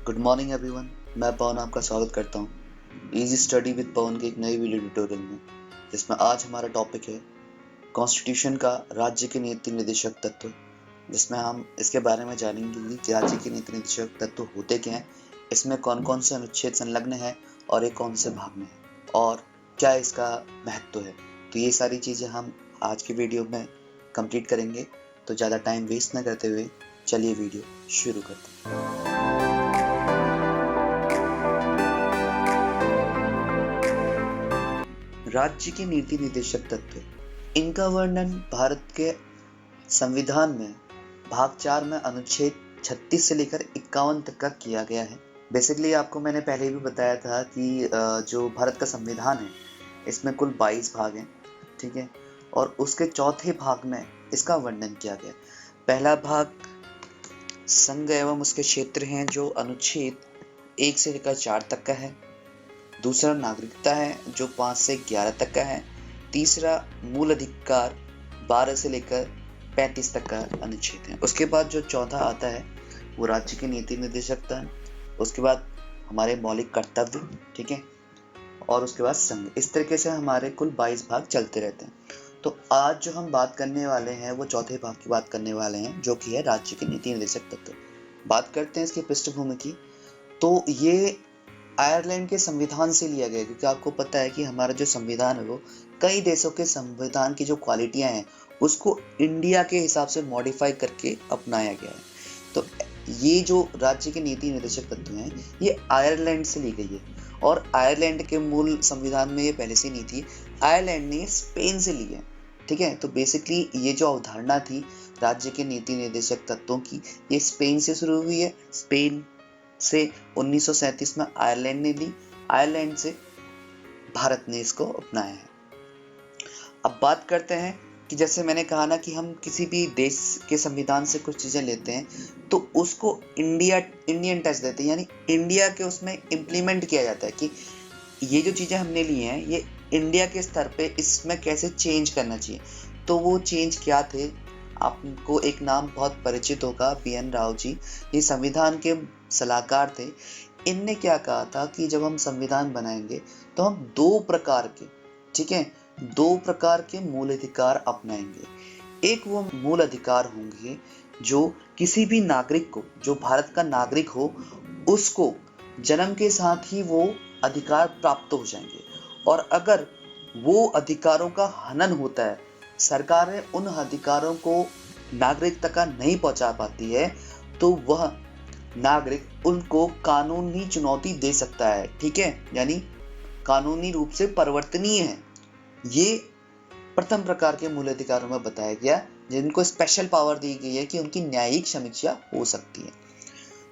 Good morning everyone. मैं पवन आपका स्वागत करता हूँ इजी स्टडी विद पवन के एक नई वीडियो ट्यूटोरियल में, जिसमें आज हमारा टॉपिक है कॉन्स्टिट्यूशन का राज्य के नीति निर्देशक तत्व, जिसमें हम इसके बारे में जानेंगे कि राज्य के नीति निर्देशक तत्व होते क्या हैं, इसमें कौन कौन से अनुच्छेद संलग्न है और ये कौन से भाग में है और क्या इसका महत्व है। तो ये सारी चीज़ें हम आज की वीडियो में कंप्लीट करेंगे। तो ज़्यादा टाइम वेस्ट न करते हुए चलिए वीडियो शुरू करते हैं। राज्य के नीति निर्देशक तत्व, इनका वर्णन भारत के संविधान में भाग 4 में अनुच्छेद 36 से लेकर 51 तक का किया गया है। बेसिकली आपको मैंने पहले भी बताया था कि जो भारत का संविधान है इसमें कुल 22 भाग हैं, ठीक है, और उसके चौथे भाग में इसका वर्णन किया गया। पहला भाग संघ एवं उसके क्षेत्र हैं, जो अनुच्छेद 1 से लेकर 4 तक का है। दूसरा नागरिकता है, जो 5 से 11 तक का है। तीसरा मूल अधिकार 12 से लेकर 35 तक का अनुच्छेद है। उसके बाद जो चौथा आता है वो राज्य की नीति निर्देशकता है। उसके बाद हमारे मौलिक कर्तव्य, ठीक है, और उसके बाद संघ। इस तरीके से हमारे कुल 22 भाग चलते रहते हैं। तो आज जो हम बात करने वाले हैं वो चौथे भाग की बात करने वाले हैं, जो कि है राज्य की नीति निर्देशक तत्व। बात करते हैं इसकी पृष्ठभूमि की। तो ये आयरलैंड के संविधान से लिया गया, क्योंकि आपको पता है कि हमारा जो संविधान है वो कई देशों के संविधान की जो क्वालिटियां हैं उसको इंडिया के हिसाब से मॉडिफाई करके अपनाया गया है। तो ये जो राज्य के नीति निर्देशक तत्व हैं ये आयरलैंड से ली गई है, और आयरलैंड के मूल संविधान में ये पहले से नहीं थी। आयरलैंड ने स्पेन से ली है, ठीक है। तो बेसिकली ये जो अवधारणा थी राज्य के नीति निर्देशक तत्वों की, ये स्पेन से शुरू हुई है। स्पेन से 1937 में आयरलैंड ने ली, आयरलैंड से भारत ने इसको अपनाया है। अब बात करते हैं कि जैसे मैंने कहा ना कि हम किसी भी देश के संविधान से कुछ चीजें लेते हैं तो उसको इंडियन टच देते हैं, यानी इंडिया के उसमें इम्प्लीमेंट किया जाता है कि ये जो चीजें हमने ली हैं ये इंडिया के स्तर पे इसमें कैसे चेंज करना चाहिए। तो वो चेंज क्या थे, आपको एक नाम बहुत परिचित होगा, BN राव जी। ये संविधान के सलाहकार थे। इनने क्या कहा था कि जब हम संविधान बनाएंगे तो हम दो प्रकार के, ठीक है, दो प्रकार के मूल अधिकार अपनाएंगे। एक वो मूल अधिकार होंगे जो किसी भी नागरिक को, जो भारत का नागरिक हो, उसको जन्म के साथ ही वो अधिकार प्राप्त हो जाएंगे, और अगर वो अधिकारों का हनन होता है, सरकारें उन अधिकारों को नागरिकता का नहीं पहुंचा पाती है, तो वह नागरिक उनको कानूनी चुनौती दे सकता है, ठीक है, यानी कानूनी रूप से परिवर्तनीय है। ये प्रथम प्रकार के मूल अधिकारों में बताया गया, जिनको स्पेशल पावर दी गई है कि उनकी न्यायिक समीक्षा हो सकती है।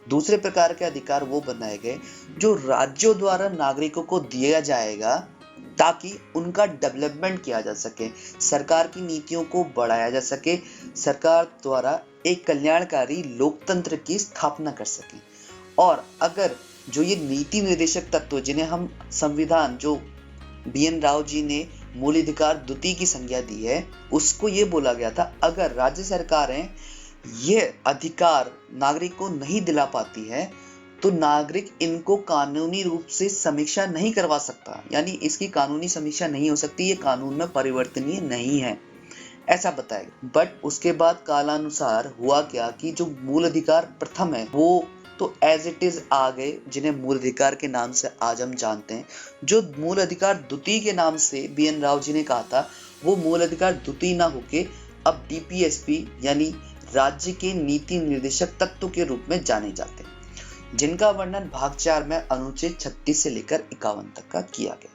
दूसरे प्रकार के अधिकार वो बनाए गए जो राज्यों द्वारा नागरिकों को दिया जाएगा ताकि उनका डेवलपमेंट किया जा सके, सरकार की नीतियों को बढ़ाया जा सके, सरकार द्वारा एक कल्याणकारी लोकतंत्र की स्थापना कर सके। और अगर जो ये नीति निर्देशक तत्व, जिन्हें हम संविधान, जो BN राव जी ने मूलाधिकार द्वितीय की संज्ञा दी है, उसको ये बोला गया था अगर राज्य सरकारें ये अधिकार नागरिक को नहीं दिला पाती है तो नागरिक इनको कानूनी रूप से समीक्षा नहीं करवा सकता, यानी इसकी कानूनी समीक्षा नहीं हो सकती, ये कानून में परिवर्तनीय नहीं है, ऐसा बताया। बट उसके बाद कालानुसार हुआ क्या कि जो मूल अधिकार प्रथम है वो तो एज इट इज आ गए, जिन्हें मूल अधिकार के नाम से आज हम जानते हैं। जो मूल अधिकार द्वितीय के नाम से BN राव जी ने कहा था, वो मूल अधिकार द्वितीय ना होके अब DPSP यानी राज्य के नीति निर्देशक तत्व के रूप में जाने जाते हैं, जिनका वर्णन भाग 4 में अनुच्छेद 36 से लेकर 51 तक का किया गया,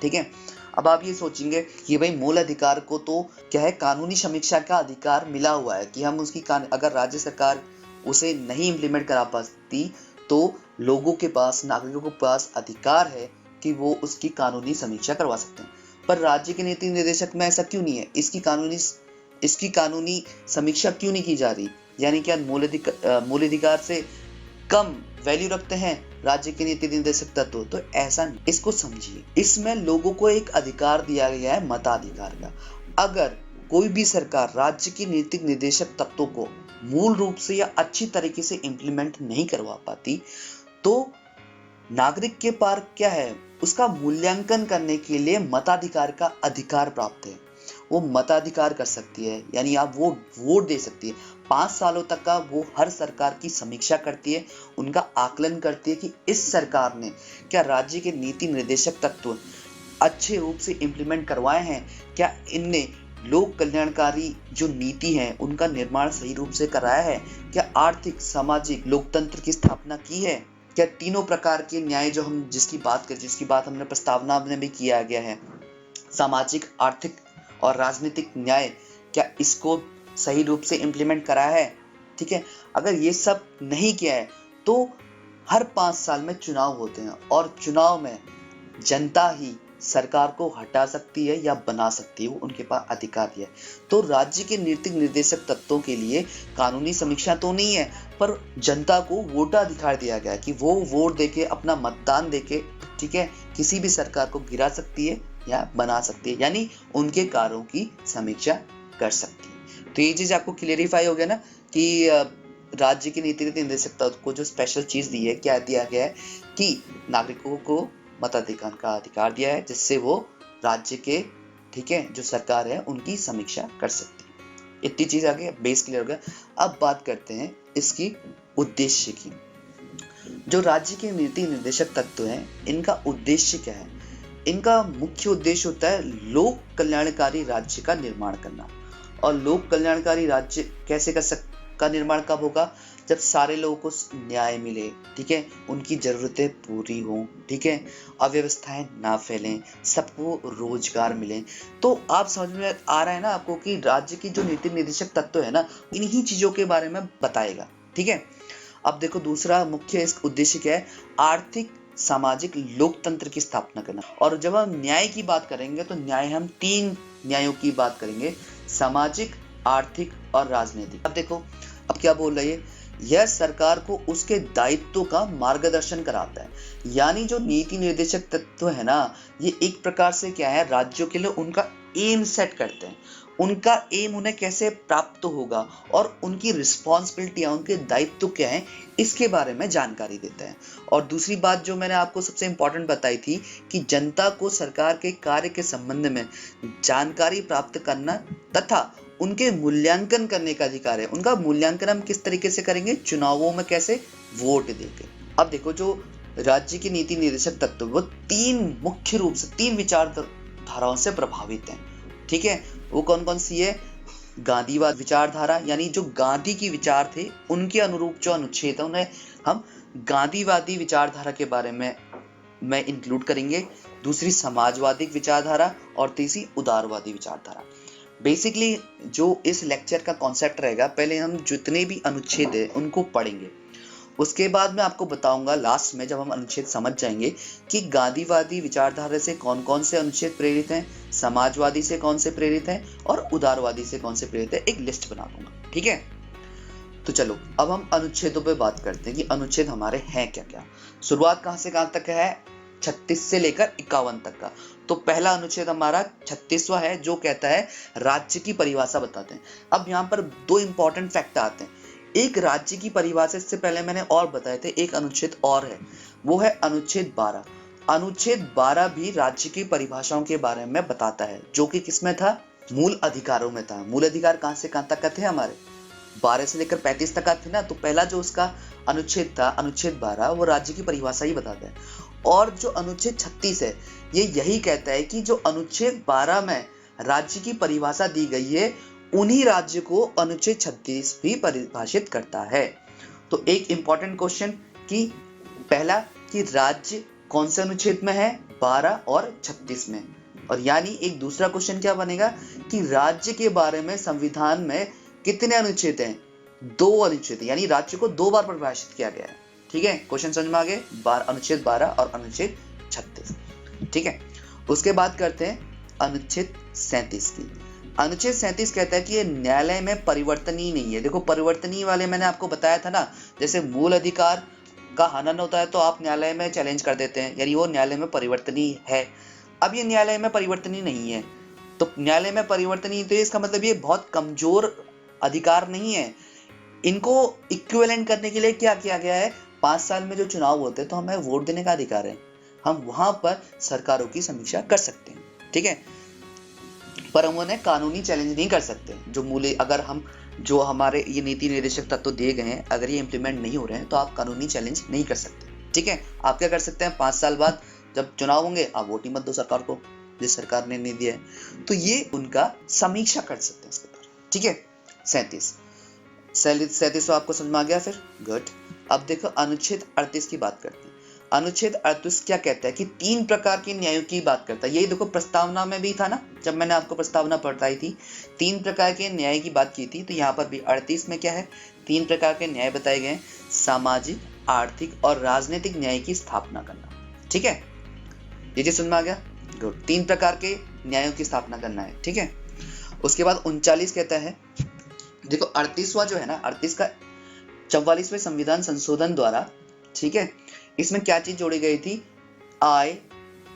ठीक है। अब आप ये सोचेंगे कि भाई मूल अधिकार को तो क्या है, कानूनी समीक्षा का अधिकार मिला हुआ है कि हम उसकी अगर राज्य सरकार उसे नहीं इम्प्लीमेंट करा पाती तो लोगों के पास, नागरिकों के पास अधिकार है कि वो उसकी कानूनी समीक्षा करवा सकते हैं। पर राज्य के नीति निर्देशक में ऐसा क्यों नहीं है, इसकी कानूनी समीक्षा क्यों नहीं की जा रही, यानी क्या मूल अधिकार से कम वैल्यू रखते हैं राज्य के नीति निर्देशक तत्व? तो ऐसा नहीं, इसको समझिए। इसमें लोगों को एक अधिकार दिया गया है, मताधिकार का। अगर कोई भी सरकार राज्य की नीति निर्देशक तत्वों को मूल रूप से या अच्छी तरीके से इम्प्लीमेंट नहीं करवा पाती तो नागरिक के पार क्या है, उसका मूल्यांकन करने के लिए मताधिकार का अधिकार प्राप्त है। वो मताधिकार कर सकती है, यानी आप वो वोट दे सकती है। 5 सालों तक का वो हर सरकार की समीक्षा करती है, उनका आकलन करती है कि इस सरकार ने क्या राज्य के नीति निर्देशक तत्व अच्छे रूप से इम्प्लीमेंट करवाए हैं, क्या इनने लोक कल्याणकारी जो नीति है उनका निर्माण सही रूप से कराया है, क्या आर्थिक सामाजिक लोकतंत्र की स्थापना की है, क्या तीनों प्रकार के न्याय जो हम जिसकी बात हमने प्रस्तावना में भी किया गया है, सामाजिक आर्थिक और राजनीतिक न्याय, क्या इसको सही रूप से इम्प्लीमेंट कराया है। ठीक है, अगर ये सब नहीं किया है तो हर 5 साल में चुनाव होते हैं और चुनाव में जनता ही सरकार को हटा सकती है या बना सकती है, वो उनके पास अधिकार है। तो राज्य के नीति निर्देशक तत्वों के लिए कानूनी समीक्षा तो नहीं है, पर जनता को वोटाधिकार दिया गया है कि वो वोट देके अपना मतदान देके, ठीक है, किसी भी सरकार को गिरा सकती है या बना सकती है, यानी उनके कार्यों की समीक्षा कर सकती है। तो ये चीज आपको क्लियरिफाई हो गया ना कि राज्य की नीति निर्देशक तत्व को जो स्पेशल चीज दी है, क्या दिया गया है कि नागरिकों को मताधिकार का अधिकार दिया है, जिससे वो राज्य के, ठीक है, जो सरकार है उनकी समीक्षा कर सकती है। इतनी चीज आ गई, बेस क्लियर हो गया। अब बात करते हैं इसकी उद्देश्य की। जो राज्य के नीति निर्देशक तत्व हैं, इनका उद्देश्य क्या है? इनका मुख्य उद्देश्य होता है लोक कल्याणकारी राज्य का निर्माण करना। और लोक कल्याणकारी राज्य कैसे का निर्माण कब होगा? जब सारे लोगों को न्याय मिले, ठीक है, उनकी जरूरतें पूरी हों, ठीक है, अव्यवस्थाएं ना फैलें, सबको रोजगार मिले। तो आप समझ में आ रहा है ना आपको कि राज्य की जो नीति निर्देशक तत्व है ना, इन्हीं चीजों के बारे में बताएगा। ठीक है, अब देखो दूसरा मुख्य इस उद्देश्य क्या है? आर्थिक सामाजिक लोकतंत्र की स्थापना करना। और जब हम न्याय की बात करेंगे तो न्याय हम 3 न्यायों की बात करेंगे, सामाजिक, आर्थिक और राजनीतिक। अब देखो अब क्या बोल रही है, यह सरकार को उसके दायित्व का मार्गदर्शन कराता है। यानी जो नीति निर्देशक तत्व है ना, ये एक प्रकार से क्या है, राज्यों के लिए उनका एम सेट करते हैं, उनका एम उन्हें कैसे प्राप्त होगा और उनकी रिस्पॉन्सिबिलिटी, उनके दायित्व क्या है, इसके बारे में जानकारी देता है। और दूसरी बात जो मैंने आपको सबसे इंपॉर्टेंट बताई थी कि जनता को सरकार के कार्य के संबंध में जानकारी प्राप्त करना तथा उनके मूल्यांकन करने का अधिकार है। उनका मूल्यांकन हम किस तरीके से करेंगे? चुनावों में कैसे? वोट देके। अब देखो जो राज्य की नीति निर्देशक तत्व वो 3 मुख्य रूप से 3 विचारधाराओं से प्रभावित हैं। ठीक है, वो कौन कौन सी है? गांधीवाद विचारधारा, यानी जो गांधी की विचार थे उनके अनुरूप जो अनुच्छेद है उन्हें हम गांधीवादी विचारधारा के बारे में इंक्लूड करेंगे। दूसरी समाजवादी विचारधारा और तीसरी उदारवादी विचारधारा। बेसिकली जो इस लेक्चर का कॉन्सेप्ट रहेगा, पहले हम जितने भी अनुच्छेद है उनको पढ़ेंगे, उसके बाद मैं आपको बताऊंगा लास्ट में जब हम अनुच्छेद समझ जाएंगे कि गांधीवादी विचारधारा से कौन कौन से अनुच्छेद प्रेरित हैं, समाजवादी से कौन से प्रेरित हैं और उदारवादी से कौन से प्रेरित है, एक लिस्ट बना दूंगा। ठीक है, तो चलो अब हम अनुच्छेदों पे बात करते हैं कि अनुच्छेद हमारे हैं क्या क्या। शुरुआत कहां से कहां तक है? 36 से लेकर 51 तक का। तो पहला अनुच्छेद हमारा 36वां है, जो कहता है राज्य की परिभाषा बताते हैं। अब यहाँ पर 2 इंपॉर्टेंट फैक्ट आते हैं। एक राज्य की परिभाषा, इससे पहले मैंने और बताए थे, एक अनुच्छेद और है, वो है अनुच्छेद 12। अनुच्छेद 12 भी राज्य की परिभाषाओं के बारे में बताता है, जो कि किसमें था? मूल अधिकारों में था। मूल अधिकार कहां से कहां तक का थे हमारे? 12 से लेकर 35 तक का थे ना। तो पहला जो उसका अनुच्छेद था, अनुच्छेद 12, वो राज्य की परिभाषा ही बताता है। और जो अनुच्छेद 36 है, ये यही कहता है कि जो अनुच्छेद 12 में राज्य की परिभाषा दी गई है, उन्हीं राज्य को अनुच्छेद 36 भी परिभाषित करता है। तो एक इंपॉर्टेंट क्वेश्चन कि पहला कि राज्य कौन से अनुच्छेद में है? 12 और 36 में। और यानी एक दूसरा क्वेश्चन क्या बनेगा कि राज्य के बारे में संविधान में कितने अनुच्छेद हैं? 2 अनुच्छेद, यानी राज्य को 2 बार परिभाषित किया गया है। ठीक है, क्वेश्चन समझ में आ गए? अनुच्छेद 12 और अनुच्छेद 36। ठीक है, उसके बाद करते हैं अनुच्छेद 37 की। अनुच्छेद 37 कहता है कि ये न्यायालय में परिवर्तनीय नहीं है। देखो परिवर्तनीय वाले मैंने आपको बताया था ना, जैसे मूल अधिकार का हनन होता है तो आप न्यायालय में चैलेंज कर देते हैं, यानी वो न्यायालय में परिवर्तनीय है। अब ये न्यायालय में परिवर्तनीय नहीं है, तो न्यायालय में परिवर्तनीय, तो इसका मतलब ये बहुत कमजोर अधिकार नहीं है। इनको इक्विवेलेंट करने के लिए क्या किया गया है? 5 साल में जो चुनाव होते हैं तो हमें वोट देने का अधिकार है, हम वहां पर सरकारों की समीक्षा कर सकते हैं, ठीक है, पर हम उन्हें कानूनी चैलेंज नहीं कर सकते। जो मूल्य अगर हम जो हमारे ये नीति निर्देशक तत्व दिए गए हैं अगर ये इंप्लीमेंट नहीं हो रहे हैं तो आप कानूनी चैलेंज नहीं कर सकते, ठीक है। आप क्या कर सकते हैं, 5 साल बाद जब चुनाव होंगे आप वोट ही मत दो सरकार को जिस सरकार ने नहीं दिया है, तो ये उनका समीक्षा कर सकते हैं इसके ऊपर, ठीक है। 37 तो आपको समझ में आ गया फिर, गुड। अब देखो अनुच्छेद 38 की बात करते हैं। अनुच्छेद 38 क्या कहता है कि 3 प्रकार के न्यायों की बात करता है। यही देखो प्रस्तावना में भी था ना, जब मैंने आपको प्रस्तावना पढ़ाई थी 3 प्रकार के न्याय की बात की थी, तो यहाँ पर भी 38 में क्या है, 3 प्रकार के न्याय बताए गए, सामाजिक, आर्थिक और राजनीतिक न्याय की स्थापना करना, ठीक है। ये चीज समझ में आ गया, गुड। 3 प्रकार के न्यायों की स्थापना करना है, ठीक है। उसके बाद 39 कहता है, देखो 38वां जो है ना, 38 का 44वें संविधान संशोधन द्वारा, ठीक है, इसमें क्या चीज जोड़ी गई थी, आय,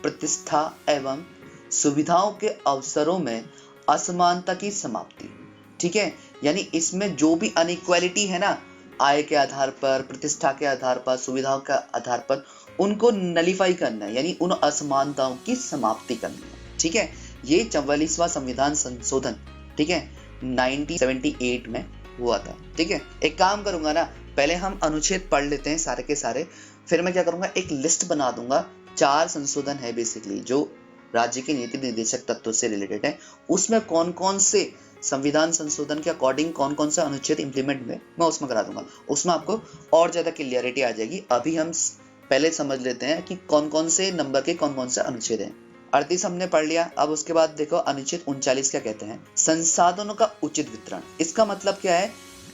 प्रतिष्ठा एवं सुविधाओं के अवसरों में असमानता की समाप्ति, ठीक है। यानी इसमें जो भी अनइक्वालिटी है ना, आय के आधार पर, प्रतिष्ठा के आधार पर, सुविधाओं के आधार पर, उनको नलीफाई करना है, यानी उन असमानताओं की समाप्ति करनी है, ठीक है। ये 44वां संविधान संशोधन, ठीक है, 1978 में हुआ था, ठीक है। एक काम करूंगा ना, पहले हम अनुच्छेद पढ़ लेते हैं सारे के सारे, फिर मैं क्या करूंगा, एक लिस्ट बना दूंगा। 4 संशोधन है बेसिकली जो राज्य के नीति निर्देशक तत्वों से रिलेटेड है, उसमें कौन कौन से संविधान संशोधन के अकॉर्डिंग कौन कौन सा अनुच्छेद इंप्लीमेंट में मैं उसमें करा दूंगा, उसमें आपको और ज्यादा क्लियरिटी आ जाएगी। अभी हम पहले समझ लेते हैं कि कौन कौन से नंबर के कौन कौन से अनुच्छेद हैं। 38 हमने पढ़ लिया। अब उसके बाद देखो अनुच्छेद 39 क्या कहते हैं, संसाधनों का उचित वितरण। इसका मतलब क्या है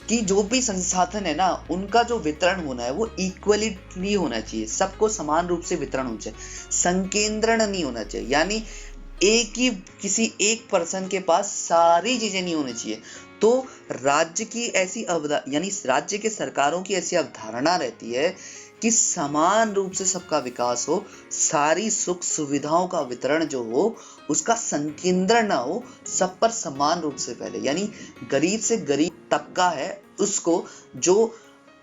कि जो भी संसाधन है ना, उनका जो वितरण होना है वो इक्वली होना चाहिए, सबको समान रूप से वितरण होना चाहिए, संकेंद्रण नहीं होना चाहिए, यानी एक ही किसी एक पर्सन के पास सारी चीजें नहीं होनी चाहिए। तो राज्य की ऐसी यानी राज्य के सरकारों की ऐसी अवधारणा रहती है कि समान रूप से सबका विकास हो, सारी सुख सुविधाओं का वितरण जो हो उसका संकेंद्रण ना हो, सब पर समान रूप से फैले, यानी गरीब से गरीब तबका है उसको जो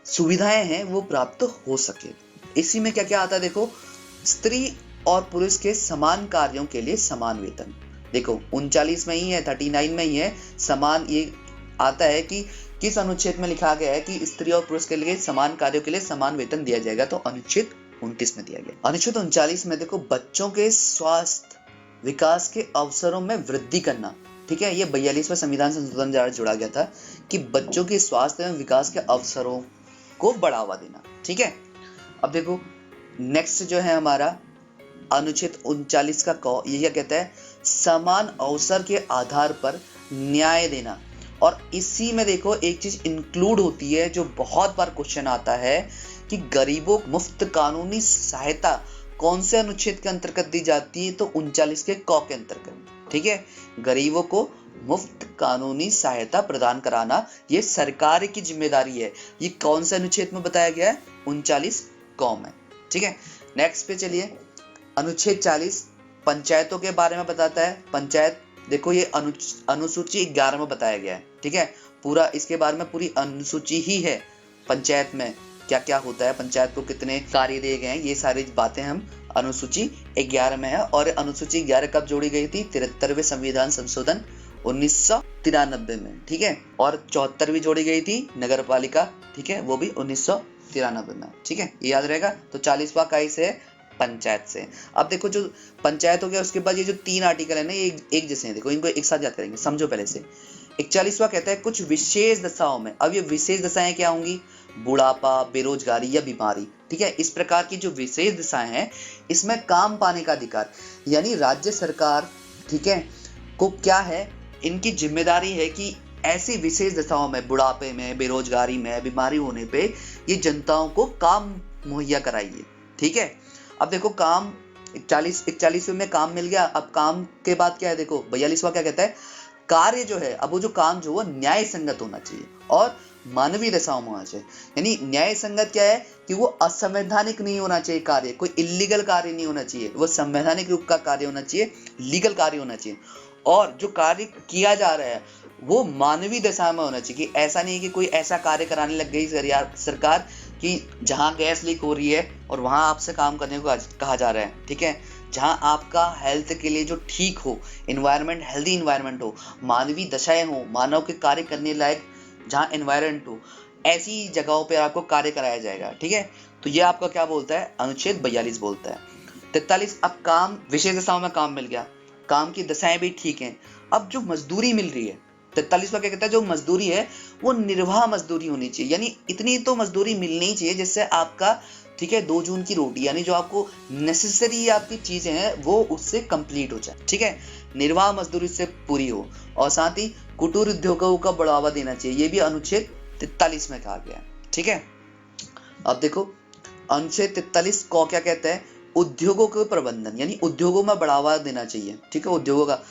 सुविधाएं हैं वो प्राप्त हो सके। इसी में क्या क्या आता है देखो, स्त्री और पुरुष के समान कार्यों के लिए समान वेतन। देखो 39 में ही है, 39 में ही है, समान ये आता है कि किस अनुच्छेद में लिखा गया है कि स्त्री और पुरुष के लिए समान कार्यों के लिए समान वेतन दिया जाएगा, तो अनुच्छेद 29 में दिया गया। अनुच्छेद 39 में देखो बच्चों के स्वास्थ्य विकास के अवसरों में वृद्धि करना, ठीक है। ये 42वें संविधान संशोधन द्वारा जोड़ा गया था कि बच्चों के स्वास्थ्य एवं विकास के अवसरों को बढ़ावा देना, ठीक है। अब देखो नेक्स्ट जो है हमारा अनुच्छेद 39 का ये क्या कहता है, समान अवसर के आधार पर न्याय देना। और इसी में देखो एक चीज इंक्लूड होती है जो बहुत बार क्वेश्चन आता है कि गरीबों को मुफ्त कानूनी सहायता कौन से अनुच्छेद के अंतर्गत दी जाती है, तो 39 के क के अंतर्गत, ठीक है। गरीबों को मुफ्त कानूनी सहायता प्रदान कराना ये सरकार की जिम्मेदारी है। ये कौन से अनुच्छेद में बताया गया है, 39 क में, ठीक है। नेक्स्ट पे चलिए, अनुच्छेद 40 पंचायतों के बारे में बताता है। पंचायत देखो ये अनुसूची 11 में बताया गया है, ठीक है। पूरा इसके बारे में पूरी अनुसूची ही है, पंचायत में क्या क्या होता है, पंचायत को कितने कार्य दिए गए हैं, ये सारी बातें हम अनुसूची 11 में है। और अनुसूची 11 कब जोड़ी गई थी, 73वें संविधान संशोधन 1993 में, ठीक है। और 74वीं जोड़ी गई थी नगर पालिका, ठीक है, वो भी 1993 में, ठीक है, ये याद रहेगा। तो 40वां का इसे पंचायत से। अब देखो जो पंचायत हो गया, उसके बाद ये जो 3 आर्टिकल है ना, ये एक जैसे हैं, देखो इनको एक साथ याद करेंगे, समझो पहले से। 41वां कहता है कुछ विशेष दशाओं में। अब ये विशेष दशाएं क्या होंगी, बुढ़ापा, बेरोजगारी या बीमारी, ठीक है। इस प्रकार की जो विशेष दशाएं हैं इसमें काम पाने का अधिकार, यानी राज्य सरकार, ठीक है, को क्या है, इनकी जिम्मेदारी है कि ऐसी विशेष दशाओं में, बुढ़ापे में, बेरोजगारी में, बीमारी होने पे ये जनताओं को काम मुहैया कराइए, ठीक है। अब देखो काम 41वें में काम मिल गया। अब काम के बाद क्या है देखो 42वां क्या कहता है, कार्य जो है, अब वो जो काम जो वो न्याय संगत होना चाहिए और मानवीय दशाओं में होना चाहिए। यानी न्याय संगत क्या है कि वो असंवैधानिक नहीं होना चाहिए, कार्य कोई इलीगल कार्य नहीं होना चाहिए, वो संवैधानिक रूप का कार्य होना चाहिए, लीगल कार्य होना चाहिए। और जो कार्य किया जा रहा है वो मानवीय दशा में होना चाहिए, कि ऐसा नहीं है कि कोई ऐसा कार्य कराने लग गई सरकार कि जहाँ गैस लीक हो रही है और वहाँ आपसे काम करने को कहा जा रहा है, ठीक है, जहाँ आपका हेल्थ के लिए जो ठीक हो, इन्वायरमेंट हेल्दी इन्वायरमेंट हो, मानवीय दशाएं हो, मानव के कार्य करने लायक जहाँ एनवायरमेंट हो, ऐसी जगहों पर आपको कार्य कराया जाएगा, ठीक है। तो ये आपका क्या बोलता है, अनुच्छेद 42 बोलता है। 43, अब काम विशेष दशाओं में काम मिल गया, काम की दशाएं भी ठीक हैं। अब जो मजदूरी मिल रही है, 43वां क्या कहता है, जो मजदूरी है वो निर्वाह मजदूरी होनी चाहिए, यानी इतनी तो मजदूरी मिलनी ही चाहिए जिससे आपका, ठीक है, 2 जून की रोटी, यानी जो आपको नेसेसरी आपकी चीजें हैं वो उससे कंप्लीट हो जाए, ठीक है, निर्वाह मजदूरी से पूरी हो। और साथ ही कुटीर उद्योगों का बढ़ावा देना चाहिए, ये भी अनुच्छेद 43 में कहा गया है, ठीक है। अब देखो अनुच्छेद 43 को क्या कहता है, उद्योगों के प्रबंधन, यानी उद्योगों में बढ़ावा देना चाहिए, ठीक है, उद्योगों का।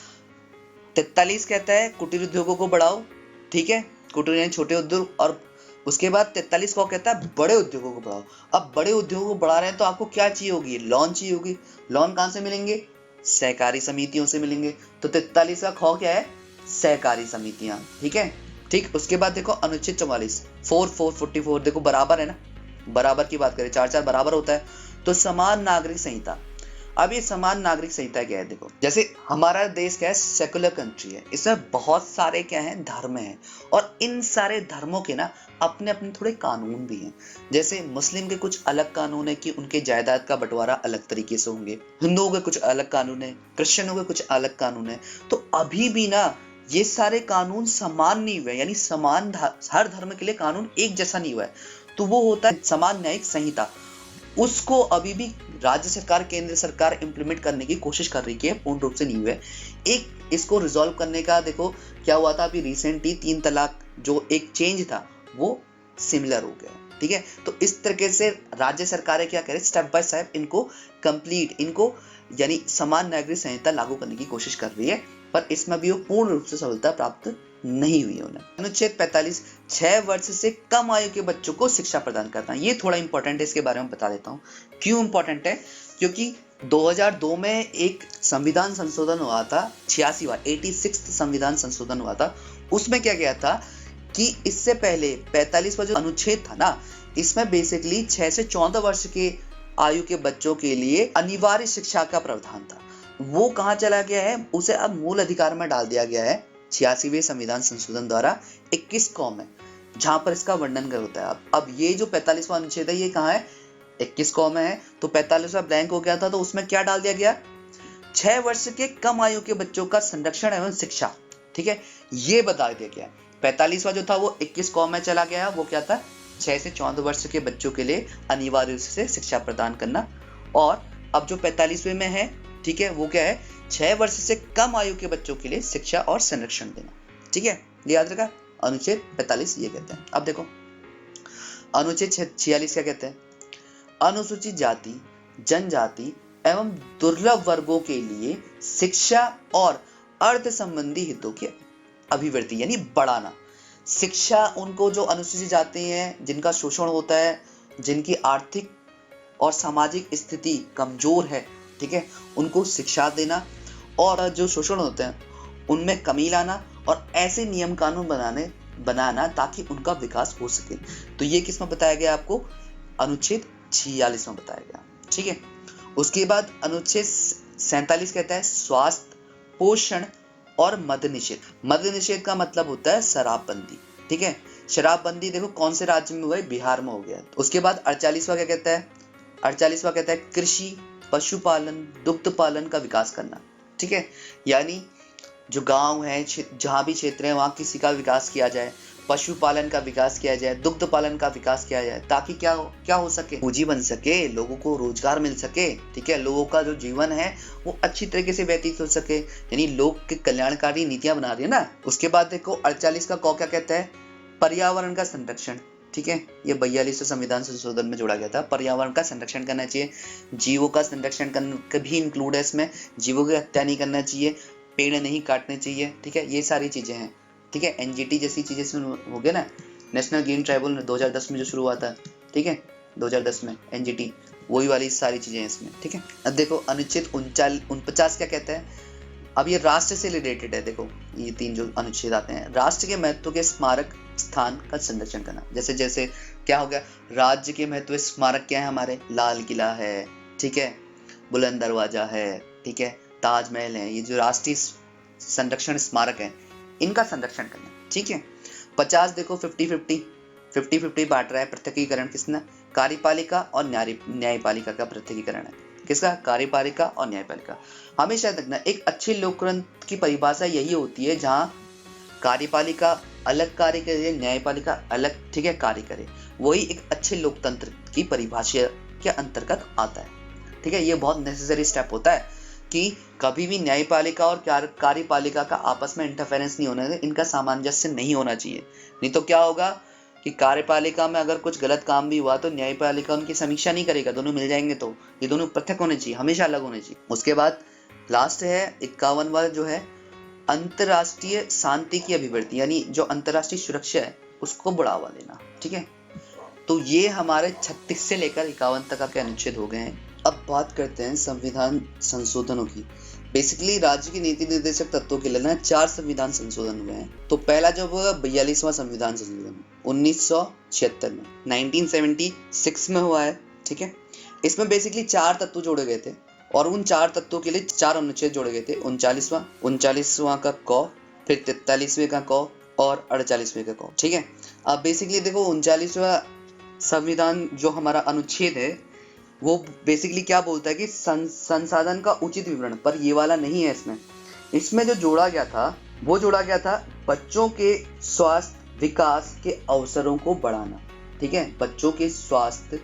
43 कहता है कुटीर उद्योगों को बढ़ाओ, ठीक है, कुटीर यानी छोटे उद्योग। और उसके बाद 43 को कहता है बड़े उद्योगों को बढ़ाओ। अब बड़े उद्योगों को बढ़ा रहे हैं तो आपको क्या चाहिए होगी, लोन चाहिए होगी। लोन कहां से मिलेंगे, सहकारी समितियों से मिलेंगे। तो 43 का खौ क्या है, सहकारी समितियां, ठीक है। ठीक, उसके बाद देखो अनुच्छेद 44 44 देखो बराबर है ना, बराबर की बात करें, 4 4 बराबर होता है। तो समान नागरिक संहिता, अब ये समान नागरिक संहिता क्या है, देखो जैसे हमारा देश क्या है, सेकुलर कंट्री है, इसमें बहुत सारे क्या है, धर्म हैं, और इन सारे धर्मों के ना अपने अपने थोड़े कानून भी हैं। जैसे मुस्लिम के कुछ अलग कानून है कि उनके जायदाद का बंटवारा अलग तरीके से होंगे, हिंदुओं के कुछ अलग कानून है, क्रिश्चियनों के कुछ अलग कानून है। तो अभी भी ना ये सारे कानून समान नहीं हुए, यानी समान हर धर्म के लिए कानून एक जैसा नहीं हुआ है। तो वो होता है समान न्यायिक संहिता, उसको अभी भी राज्य सरकार, केंद्र सरकार इंप्लीमेंट करने की कोशिश कर रही है, पूर्ण रूप से नहीं हुआ है। एक इसको रिजॉल्व करने का देखो क्या हुआ था अभी रिसेंटली, 3 तलाक जो एक चेंज था वो सिमिलर हो गया, ठीक है। तो इस तरीके से राज्य सरकारें क्या करें, स्टेप बाय स्टेप इनको कंप्लीट, इनको यानी समान नागरिक संहिता लागू करने की कोशिश कर रही है, पर इसमें भी वो पूर्ण रूप से सफलता प्राप्त नहीं हुई है उन्हें। अनुच्छेद 45 6 वर्ष से कम आयु के बच्चों को शिक्षा प्रदान करना, ये थोड़ा इंपॉर्टेंट है, इसके बारे में बता देता हूँ क्यों इंपॉर्टेंट है। क्योंकि 2002 में एक संविधान संशोधन हुआ था, 86वां संविधान संशोधन हुआ था। उसमें क्या गया था कि इससे पहले 45वां जो अनुच्छेद था ना, इसमें बेसिकली 6 से 14 वर्ष के आयु के बच्चों के लिए अनिवार्य शिक्षा का प्रावधान था। वो कहाँ चला गया है, उसे अब मूल अधिकार में डाल दिया गया है 86वें संविधान संशोधन द्वारा 21 कॉम में, जहां पर इसका वर्णन कर होता है। अब ये जो 45वां अनुच्छेद है ये कहाँ है, 21 कॉम में है। तो 45वां ब्लैंक हो गया था, तो उसमें क्या डाल दिया गया, 6 वर्ष के कम आयु के बच्चों का संरक्षण एवं शिक्षा, ठीक है, ये बता दिया गया। 45वां जो था वो 21 कॉम में चला गया, वो क्या था, 6 से 14 वर्ष के बच्चों के लिए अनिवार्य रूप से शिक्षा प्रदान करना। और अब जो 45वें में है, ठीक है, वो क्या है, 6 वर्ष से कम आयु के बच्चों के लिए शिक्षा और संरक्षण देना, ठीक है, याद रखा, अनुच्छेद 45 ये कहते हैं। अब देखो अनुच्छेद 46 क्या कहते हैं, अनुसूचित जाति, जनजाति एवं दुर्लभ वर्गों के लिए शिक्षा और अर्थ संबंधी हितों की अभिवृद्धि, यानी बढ़ाना। शिक्षा उनको जो अनुसूचित जाति हैं, जिनका शोषण होता है, जिनकी आर्थिक और सामाजिक स्थिति कमजोर है, ठीक है, उनको शिक्षा देना, और जो शोषण होते हैं उनमें कमी लाना, और ऐसे नियम कानून बनाना ताकि उनका विकास हो सके। तो ये किस में बताया गया आपको, अनुच्छेद 46 में बताया गया, ठीक है। उसके बाद अनुच्छेद 47 कहता है स्वास्थ्य, पोषण और मद्य निषेध। मद्य निषेध का मतलब होता है शराबबंदी, ठीक है। शराबबंदी देखो कौन से राज्य में हुआ है, बिहार में हो गया। उसके बाद 48वां क्या कहता है, 48वां कहता है कृषि, पशुपालन, दुग्ध पालन का विकास करना, ठीक है, यानी जो गांव है, जहां भी क्षेत्र है, वहां किसी का विकास किया जाए, पशुपालन का विकास किया जाए, दुग्ध पालन का विकास किया जाए, ताकि क्या हो सके, पूंजी बन सके, लोगों को रोजगार मिल सके, ठीक है, लोगों का जो जीवन है वो अच्छी तरीके से व्यतीत हो सके, यानी लोग के कल्याणकारी नीतियां बना रही है ना। उसके बाद देखो 48 का क क्या कहता है, पर्यावरण का संरक्षण, ठीक है, ये 42वें संविधान संशोधन में जोड़ा गया था। पर्यावरण का संरक्षण करना चाहिए, जीवों का संरक्षण करना भी इंक्लूड है इसमें, जीवों की हत्या नहीं करना चाहिए, पेड़ नहीं काटने चाहिए, ठीक है, ये सारी चीजें हैं, ठीक है। एनजीटी जैसी चीजें हो गया ना, नेशनल ग्रीन ट्राइब्यूनल 2010 में जो शुरू हुआ था, ठीक है, 2010 में एनजीटी, वही वाली सारी चीजें हैं इसमें, ठीक है। अब देखो अनुच्छेद 49 क्या कहता है, अब ये राष्ट्र से रिलेटेड है। देखो ये 3 जो अनुच्छेद आते हैं, राष्ट्र के महत्व के स्मारक स्थान का संरक्षण करना। जैसे जैसे क्या हो गया, राज्य के महत्व स्मारक क्या है हमारे, लाल किला है, ठीक है, बुलंद दरवाजा है, ठीक है, ताजमहल है, ये जो राष्ट्रीय संरक्षण स्मारक है इनका संरक्षण करना, ठीक है। 50 देखो 50-50 बांट रहा है। पृथकीकरण किसने, कार्यपालिका और न्यायपालिका का पृथकीकरण है। किसका, कार्यपालिका और न्यायपालिका। हमेशा रखना एक अच्छे लोकतंत्र की परिभाषा यही होती है जहाँ कार्यपालिका अलग कार्य करे, न्यायपालिका अलग, ठीक है, कार्य करे, वही एक अच्छे लोकतंत्र की परिभाषा के अंतर्गत आता है, ठीक है। ये बहुत नेसेसरी स्टेप होता है कि कभी भी न्यायपालिका और कार्यपालिका का आपस में इंटरफेरेंस नहीं होना चाहिए, इनका सामंजस्य नहीं होना चाहिए। नहीं तो क्या होगा कि कार्यपालिका में अगर कुछ गलत काम भी हुआ तो न्यायपालिका उनकी समीक्षा नहीं करेगा, दोनों मिल जाएंगे, तो ये दोनों पृथक होने चाहिए, हमेशा अलग होने चाहिए। उसके बाद लास्ट है 51वां जो है अंतरराष्ट्रीय शांति की अभिवृद्धि, यानी जो अंतरराष्ट्रीय सुरक्षा है उसको बढ़ावा देना, ठीक है। तो ये हमारे 36 से लेकर 51 तक के अनुच्छेद हो गए हैं। अब बात करते हैं संविधान संशोधनों की। बेसिकली राज्य की नीति निर्देशक तत्वों के लिए ना 4 संविधान संशोधन हुए हैं। तो पहला जो हुआ 42वां संविधान संशोधन 1976 में, 1976 में हुआ है, ठीक है। इसमें बेसिकली 4 तत्व जोड़े गए थे और उन 4 तत्वों के लिए 4 अनुच्छेद जोड़े गए थे। 39वां का क, फिर 43वें का क और 48वें का क, ठीक है। अब बेसिकली देखो 39वां संविधान जो हमारा अनुच्छेद है वो बेसिकली क्या बोलता है कि संसाधन का उचित विवरण, पर ये वाला नहीं है। इसमें जो जोड़ा गया था वो जोड़ा गया था बच्चों के स्वास्थ्य विकास के अवसरों को बढ़ाना, ठीक है, बच्चों के स्वास्थ्य,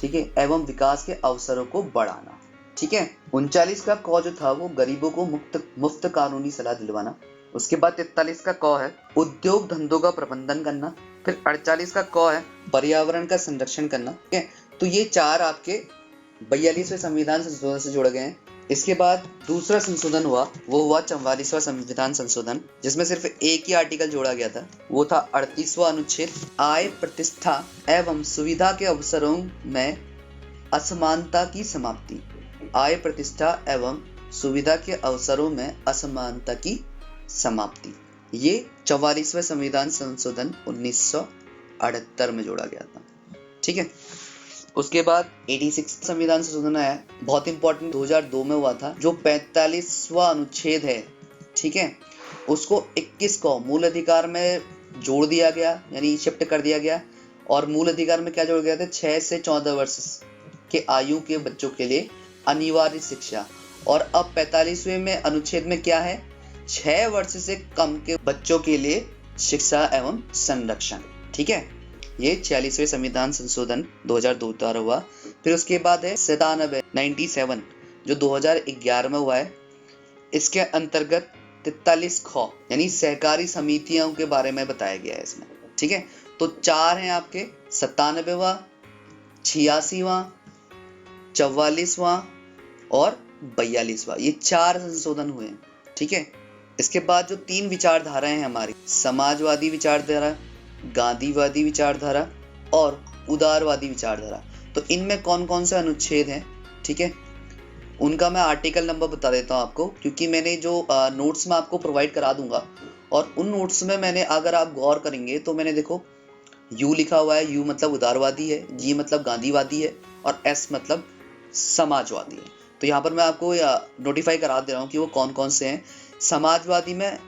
ठीक है, एवं विकास के अवसरों को बढ़ाना, ठीक है। 39 का क जो था वो गरीबों को मुफ्त कानूनी सलाह दिलवाना। उसके बाद 43 का क है उद्योग धंधों का प्रबंधन करना। फिर 48 का क है पर्यावरण का संरक्षण करना, ठीक है। तो ये 4 आपके 42वें संविधान संशोधन से जोड़े गए हैं। इसके बाद दूसरा संशोधन हुआ वो हुआ 44वां संविधान संशोधन, जिसमें सिर्फ एक ही आर्टिकल जोड़ा गया था, वो था 38वां अनुच्छेद आय प्रतिष्ठा एवं सुविधा के अवसरों में असमानता की समाप्ति। आय प्रतिष्ठा एवं सुविधा के अवसरों में असमानता की समाप्ति, ये 44वें संविधान संशोधन 1978 में जोड़ा गया था, ठीक है। उसके बाद 86 संविधान संशोधन आया, बहुत इंपॉर्टेंट, 2002 में हुआ था, जो 45वां अनुच्छेद है, ठीक है, उसको 21 को मूल अधिकार में जोड़ दिया गया, यानी शिफ्ट कर दिया गया। और मूल अधिकार में क्या जोड़ गया था, 6 से 14 वर्ष के आयु के बच्चों के लिए अनिवार्य शिक्षा। और अब 45वें में अनुच्छेद में क्या है, 6 वर्ष से कम के बच्चों के लिए शिक्षा एवं संरक्षण, ठीक है। ये 46वें संविधान संशोधन 2002 द्वारा हुआ। फिर उसके बाद है 97 जो 2011 में हुआ है। इसके अंतर्गत 43 ख यानी सहकारी समितियों के बारे में बताया गया है इसमें, ठीक है। तो 4 हैं आपके 97वां, 86वां, 44वां और 42वां, ये 4 संशोधन हुए हैं, ठीक है। इसके बाद जो 3 विचारधाराएं हैं हमारी, समाजवादी विचारधारा, गांधीवादी विचारधारा और उदारवादी विचारधारा, तो इनमें कौन कौन से अनुच्छेद हैं, ठीक है, उनका मैं आर्टिकल नंबर बता देता हूं आपको, क्योंकि मैंने जो नोट्स में आपको प्रोवाइड करा दूंगा, और उन नोट्स में मैंने, अगर आप गौर करेंगे तो मैंने देखो यू लिखा हुआ है, यू मतलब उदारवादी है, जी मतलब गांधीवादी है और एस मतलब समाजवादी है। तो यहाँ पर मैं आपको नोटिफाई करा दे रहा हूँ कि वो कौन कौन से हैं। समाजवादी में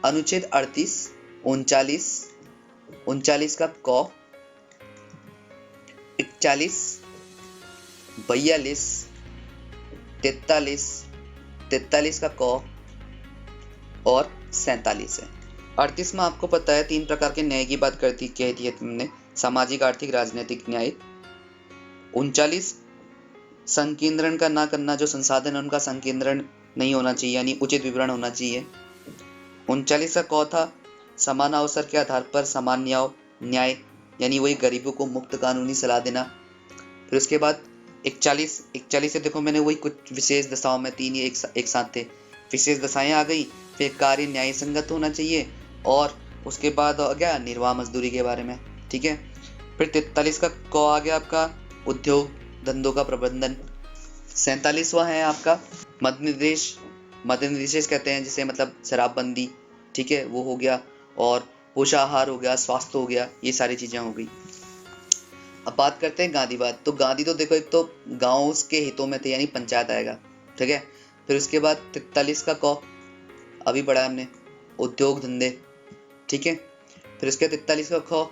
अनुच्छेद 38, 39 का क, 41, 42, 43 का क और 47 है। 38 में आपको पता है 3 प्रकार के न्याय की बात कह दी है तुमने, सामाजिक, आर्थिक, राजनीतिक न्याय। 39 संकेंद्रण का ना करना, जो संसाधन है उनका संकेंद्रण नहीं होना चाहिए, यानी उचित विवरण होना चाहिए। 39 का क था समान अवसर के आधार पर समान न्याय, यानी वही गरीबों को मुफ्त कानूनी सलाह देना। फिर उसके बाद 41 से देखो मैंने वही कुछ विशेष दशाओं में 3 एक साथ थे, विशेष दशाएं आ गई। फिर कार्य न्याय संगत होना चाहिए और उसके बाद आ गया निर्वाह मजदूरी के बारे में, ठीक है। फिर 43 का क आ गया आपका उद्योग धंधों का प्रबंधन। 47वां है आपका मद्य निर्देश कहते हैं जिसे, मतलब शराबबंदी, ठीक है, वो हो गया। और पोषाहार हो गया, स्वास्थ्य हो गया, ये सारी चीजें हो गई। अब बात करते हैं गांधीवाद। तो गांधी तो देखो एक तो गांव के हितों में थे, यानी पंचायत आएगा, ठीक है। फिर उसके बाद 43 का क अभी पढ़ा हमने, उद्योग धंधे, ठीक है। फिर उसके 43 का ख,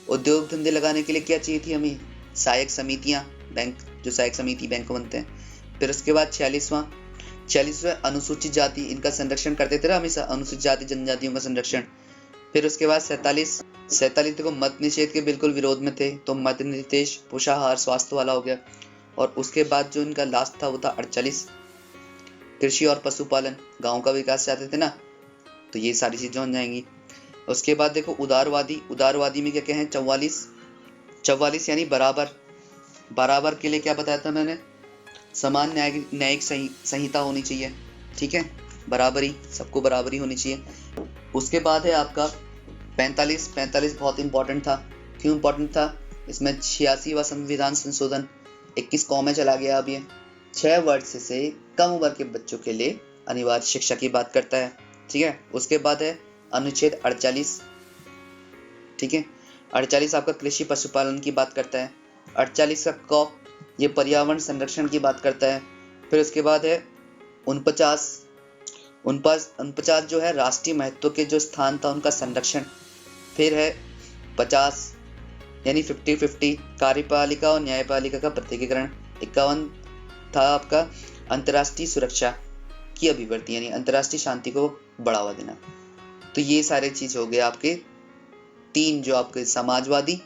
उद्योग धंधे लगाने के लिए क्या चाहिए थी हमें, सहायक समितियां, बैंक, जो सहायक समिति बैंक बनते हैं। फिर उसके बाद 46वां अनुसूचित जाति, इनका संरक्षण करते थे ना हमेशा, अनुसूचित जाति जनजातियों का संरक्षण। फिर उसके बाद 47 देखो मद्य निषेध के बिल्कुल विरोध में थे, तो मद्य निषेध, पोषाहार, स्वास्थ्य वाला हो गया। और उसके बाद जो इनका लास्ट था वो था 48, कृषि और पशुपालन, गांव का विकास चाहते थे ना, तो ये सारी चीजें हो जाएंगी। उसके बाद देखो उदारवादी में क्या क्या है, 44 यानी बराबर के लिए क्या बताया था मैंने, समान न्यायिक संहिता होनी चाहिए, ठीक है, बराबरी, सबको बराबरी होनी चाहिए। उसके बाद है आपका 45 बहुत इंपॉर्टेंट था। क्यों इंपॉर्टेंट था, इसमें 86वां संविधान संशोधन 21 में चला गया। अब ये 6 वर्ष से कम उम्र के बच्चों के लिए अनिवार्य शिक्षा की बात करता है, ठीक है। उसके बाद है अनुच्छेद 48, ठीक है, 48 आपका कृषि पशुपालन की बात करता है। 48 का क, ये पर्यावरण संरक्षण की बात करता है। फिर उसके बाद है 49 जो है राष्ट्रीय महत्व के जो स्थान था उनका संरक्षण। फिर है 50 यानी 50-50 कार्यपालिका और न्यायपालिका का पृथकीकरण। 51 था आपका अंतर्राष्ट्रीय सुरक्षा की अभिवृद्धि, यानी अंतर्राष्ट्रीय शांति को बढ़ावा देना। तो ये सारे चीज हो गए आपके 3 जो आपके समाजवादी,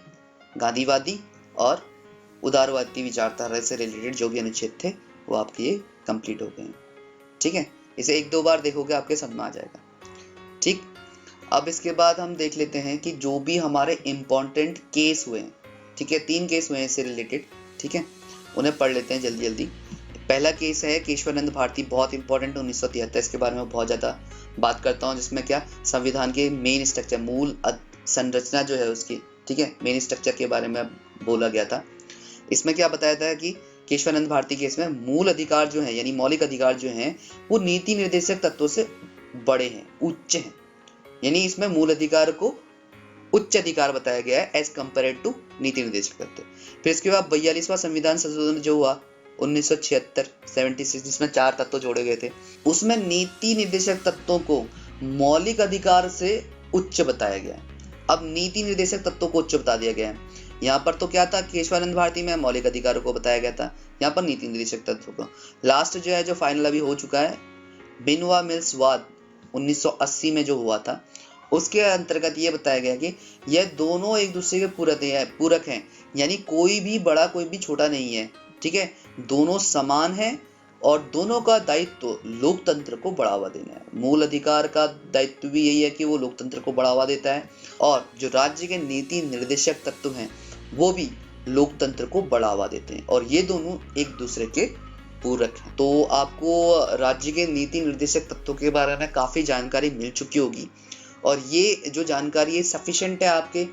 गांधीवादी और उदारवादी विचारधारा से रिलेटेड जो भी अनुच्छेद थे वो आपके ये कंप्लीट हो गए हैं, ठीक है। इसे 1-2 बार देखोगे आपके समझ में आ जाएगा, ठीक। अब इसके बाद हम देख लेते हैं कि जो भी हमारे इम्पोर्टेंट केस हुए हैं, ठीक है, 3 केस हुए हैं इससे रिलेटेड, ठीक है, उन्हें पढ़ लेते हैं जल्दी जल्दी। पहला केस है केशवानंद भारती, बहुत इंपॉर्टेंट, 1973, इसके बारे में बहुत ज़्यादा बात करता हूँ, जिसमें क्या संविधान के मेन स्ट्रक्चर, मूल संरचना जो है उसकी, ठीक है, मेन स्ट्रक्चर के बारे में बोला गया था। इसमें क्या बताया था कि केशवानंद भारती केस में मूल अधिकार जो है, यानी मौलिक अधिकार जो हैं, वो नीति निर्देशक तत्वों से बड़े हैं, उच्च हैं, यानी इसमें मूल अधिकार को उच्च अधिकार बताया गया है एज कंपेयर टू नीति निर्देशक तत्व। फिर इसके बाद 42वां संविधान संशोधन जो हुआ 1976, जिसमें 4 तत्व जोड़े गए थे, उसमें नीति निर्देशक तत्वों को मौलिक अधिकार से उच्च बताया गया है। अब नीति निर्देशक तत्वों को उच्च बता दिया गया है। यहाँ पर तो क्या था, केशवानंद भारती में मौलिक अधिकारों को बताया गया था, यहाँ पर नीति निर्देशक तत्वों को। लास्ट जो है, जो फाइनल अभी हो चुका है, बिनवा मिल्स वाद 1980 में जो हुआ था, उसके अंतर्गत ये बताया गया कि यह दोनों एक दूसरे के पूरक हैं, यानी कोई भी बड़ा कोई भी छोटा नहीं है, ठीक है, दोनों समान हैं और दोनों का दायित्व लोकतंत्र को बढ़ावा देना है। मूल अधिकार का दायित्व भी यही है कि वो लोकतंत्र को बढ़ावा देता है, और जो राज्य के नीति निर्देशक तत्व हैं वो भी लोकतंत्र को बढ़ावा देते हैं, और ये दोनों एक दूसरे के पूरक हैं। तो आपको राज्य के नीति निर्देशक तत्वों के बारे में काफ़ी जानकारी मिल चुकी होगी, और ये जो जानकारी है सफिशिएंट है आपके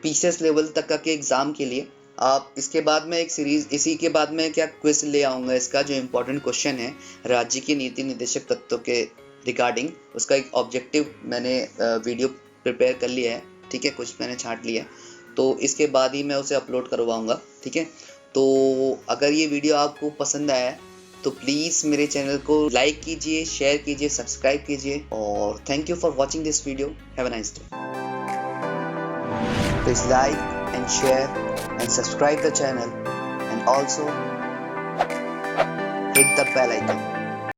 पीसीएस लेवल तक का के एग्ज़ाम के लिए। आप इसके बाद में एक सीरीज, इसी के बाद में क्या क्विज ले आऊँगा, इसका जो इम्पोर्टेंट क्वेश्चन है राज्य के नीति निर्देशक तत्वों के रिगार्डिंग, उसका एक ऑब्जेक्टिव मैंने वीडियो प्रिपेयर कर लिया है, ठीक है, कुछ मैंने छांट लिया है, तो इसके बाद ही मैं उसे अपलोड करवाऊँगा, ठीक है। तो अगर ये वीडियो आपको पसंद आया तो प्लीज़ मेरे चैनल को लाइक कीजिए, शेयर कीजिए, सब्सक्राइब कीजिए, और thank you for watching this video. Have a nice day. Please like and share and subscribe the channel, and also hit the bell icon.